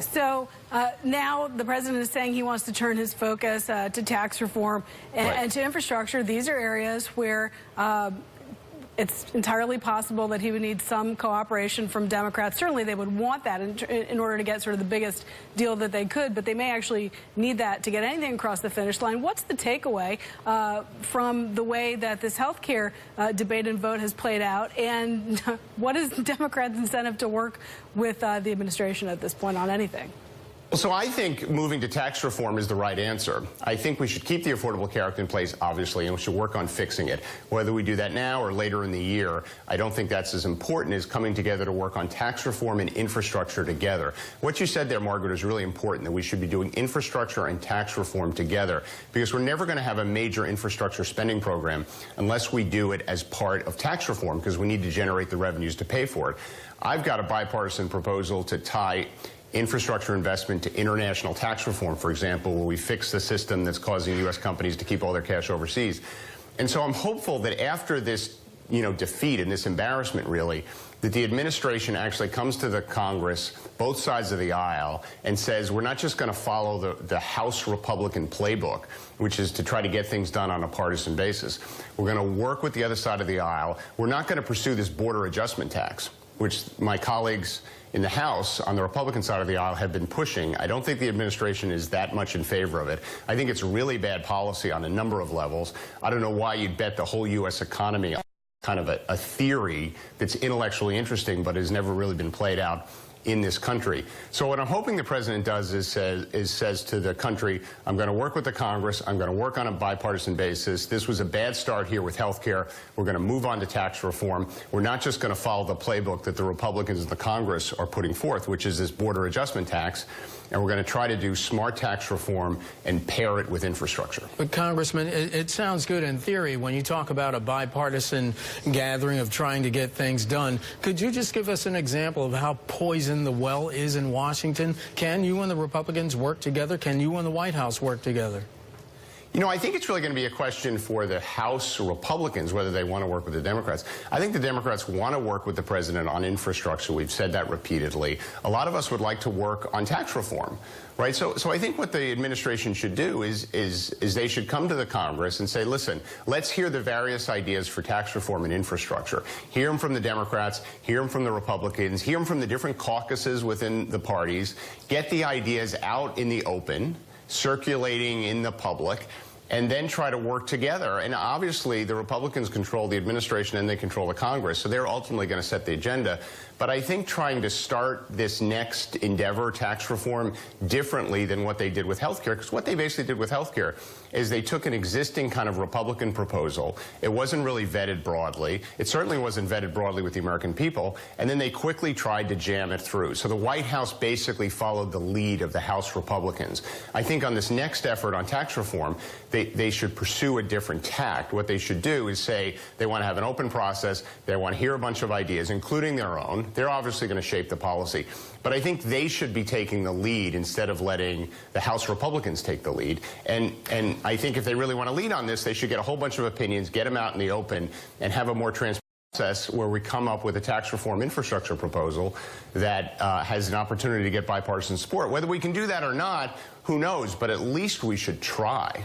So now the president is saying he wants to turn his focus to tax reform and to infrastructure. These are areas where it's entirely possible that he would need some cooperation from Democrats. Certainly they would want that in order to get sort of the biggest deal that they could, but they may actually need that to get anything across the finish line. What's the takeaway from the way that this health care debate and vote has played out, and what is the Democrats' incentive to work with the administration at this point on anything? Well, so I think moving to tax reform is the right answer. I think we should keep the Affordable Care Act in place, obviously, and we should work on fixing it. Whether we do that now or later in the year, I don't think that's as important as coming together to work on tax reform and infrastructure together. What you said there, Margaret, is really important, that we should be doing infrastructure and tax reform together, because we're never going to have a major infrastructure spending program unless we do it as part of tax reform, because we need to generate the revenues to pay for it. I've got a bipartisan proposal to tie infrastructure investment to international tax reform, for example, where we fix the system that's causing U.S. companies to keep all their cash overseas. And so I'm hopeful that after this, defeat and this embarrassment, really, that the administration actually comes to the Congress, both sides of the aisle, and says, we're not just going to follow the House Republican playbook, which is to try to get things done on a partisan basis. We're going to work with the other side of the aisle. We're not going to pursue this border adjustment tax, which my colleagues in the House on the Republican side of the aisle have been pushing. I don't think the administration is that much in favor of it. I think it's really bad policy on a number of levels. I don't know why you'd bet the whole U.S. economy on kind of a theory that's intellectually interesting but has never really been played out in this country. So what I'm hoping the president does is says to the country, I'm going to work with the Congress, I'm going to work on a bipartisan basis. This was a bad start here with health care. We're going to move on to tax reform. We're not just going to follow the playbook that the Republicans in the Congress are putting forth, which is this border adjustment tax, and we're going to try to do smart tax reform and pair it with infrastructure. But Congressman, it sounds good in theory when you talk about a bipartisan gathering of trying to get things done. Could you just give us an example of how poisoned the well is in Washington? Can you and the Republicans work together? Can you and the White House work together? I think it's really going to be a question for the House Republicans whether they want to work with the Democrats. I think the Democrats want to work with the president on infrastructure. We've said that repeatedly. A lot of us would like to work on tax reform, right? So I think what the administration should do is they should come to the Congress and say, listen, let's hear the various ideas for tax reform and infrastructure. Hear them from the Democrats, hear them from the Republicans, hear them from the different caucuses within the parties, get the ideas out in the open, circulating in the public, and then try to work together. And obviously, the Republicans control the administration and they control the Congress, so they're ultimately going to set the agenda. But I think trying to start this next endeavor, tax reform, differently than what they did with health care, because what they basically did with health care is they took an existing kind of Republican proposal. It wasn't really vetted broadly. It certainly wasn't vetted broadly with the American people. And then they quickly tried to jam it through. So the White House basically followed the lead of the House Republicans. I think on this next effort on tax reform, they should pursue a different tact. What they should do is say they want to have an open process. They want to hear a bunch of ideas, including their own. They're obviously going to shape the policy. But I think they should be taking the lead instead of letting the House Republicans take the lead. And I think if they really want to lead on this, they should get a whole bunch of opinions, get them out in the open, and have a more transparent process where we come up with a tax reform infrastructure proposal that has an opportunity to get bipartisan support. Whether we can do that or not, who knows? But at least we should try.